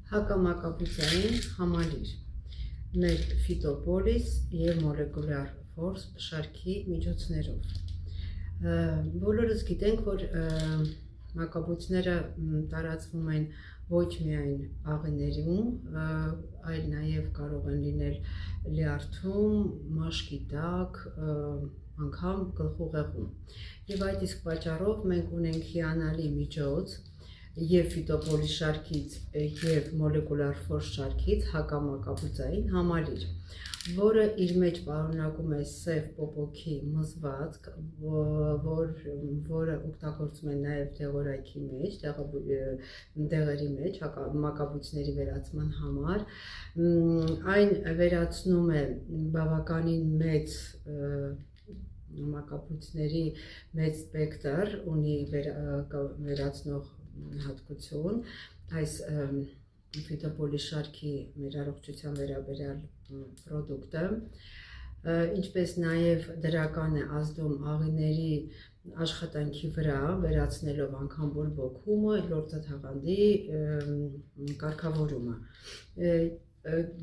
Հակամակաբուծային համալիր, մեր ֆիտոպոլիս և մոլեկուլար ֆորս շարքի միջոցներով։ Բոլորս գիտենք, որ մակաբույծները տարածվում են ոչ միայն աղիներում, այլ նաև կարող են լինել լյարդում, մաշկի տակ, անգամ գլխուղեղում։ Եվ այդ իսկ պատճառով մենք ունենք հիանալի միջոց և ֆիտոպոլիս շարքից և մոլեկուլար ֆորս շարքից հակամակաբուծային համալիր, որը իր մեջ պարունակում է սև պոպոքի մզվածք, որը օգտագործում են նաև դեղորայքի մեջ, դեղերի մեջ, մակաբույծների վերացման համար, այն վերացնում է բավականին մեծ մակաբույծների մեծ սպեկտր, ունի վերացնող հատկություն, այս ֆիտոպոլիս շարքի մեր առողջության վերաբերյալ պրոդուկտը, ինչպես նաև դրական է ազդում աղիների աշխատանքի վրա, վերացնելով անգամ բորբոքումը, լորձաթաղանթի կարգավորումը։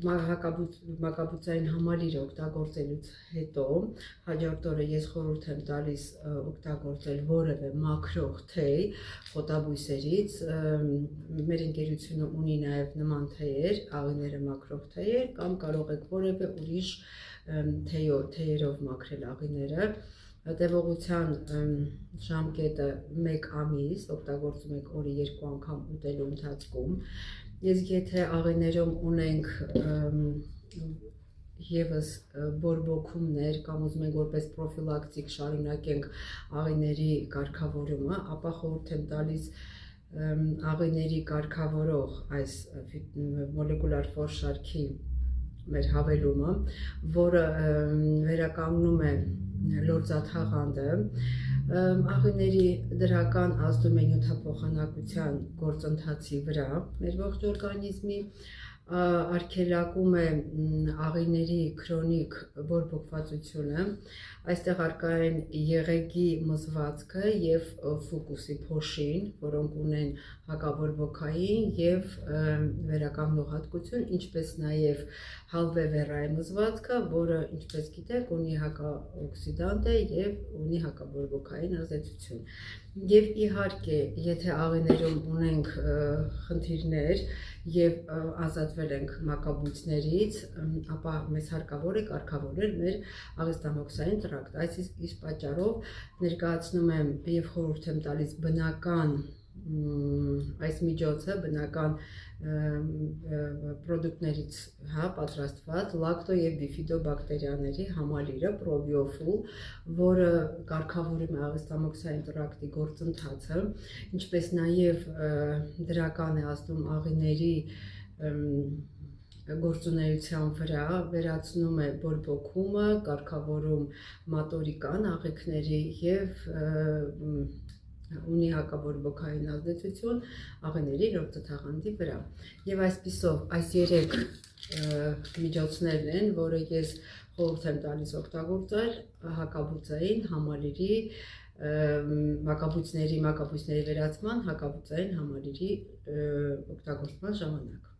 Մակաբույծային համալիրը օգտագործելուց հետո հաջորդ օրը ես խորհուրդ եմ տալիս օգտագործել որևէ մաքրող թեյ խոտաբույսերից, մեր ընկերությունը ունի նաև նման թեյեր, աղիները մաքրող թեյեր, կամ կարող եք որևէ ուրիշ թեյերով մաքրել աղիները, տևողության ժամկետը 1 ամիս, օգտագործում եք օրը 2 անգամ ուտելու ընթացքում, իսկ եթե աղիներում ունենք ևս բորբոքումներ կամ ուզում ենք որպես պրոֆիլակտիկ շարունակենք աղիների կարգավորումը, ապա խորհուրդ եմ տալիս աղիների կարգավորող այս մոլեկուլար ֆորս շարքի մեր հավելումը, որը վերականգնում է լորձաթաղանթը, աղիների դրական ազդում է նյութափոխանակության գործընթացի վրա մեր ողջ օրգանիզմի, արգելակում է աղիների քրոնիկ բորբոքվածությունը, այստեղ առկա են եղեգի մզվածքը և ֆուկուսի փոշին, որոնք ունեն հակաբորբոքային և վերականգնող հատկություն, ինչպես նաև հալվեվերայի մզվածքը, որը, ինչպես գիտեք, ունի հակաօքսիդանտ է և ունի հակաբորբոքային ազդեցություն։ Եվ իհարկե, եթե աղիներում ունենք խնդիրներ և ազատվել ենք մակաբույծներից, ապա մեզ հարկավոր է կարգավորել մեր աղիստամոքսային տրակտը։ Այս իսկ պատճառով ներկայացնում եմ և խորհուրդ եմ տալիս բնական այս միջոցը, բնական պրոդուկտներից պատրաստված լակտո և բիֆիդոբակտերիաների համալիրը պրոբիոֆուլ, որը կարգավորում է աղիստամոքսային տրակտի գործընթացը, ինչպես նաև դրական է ազդում աղիների գործունեության վրա, վերացնում է բորբոքումը, կարգավորում մատորիկան աղիքների և ունի հակաբորբոքային ազդեցություն աղիների լորձաթաղանթի վրա։ Եվ այսպիսով այս 3 միջոցներն են, որը ես խորհուրդ եմ տալիս օգտագործել հակաբույծային համալիրի մակաբույծների վերացման հակաբույծային համալիրի օգտագործման ժամանակ։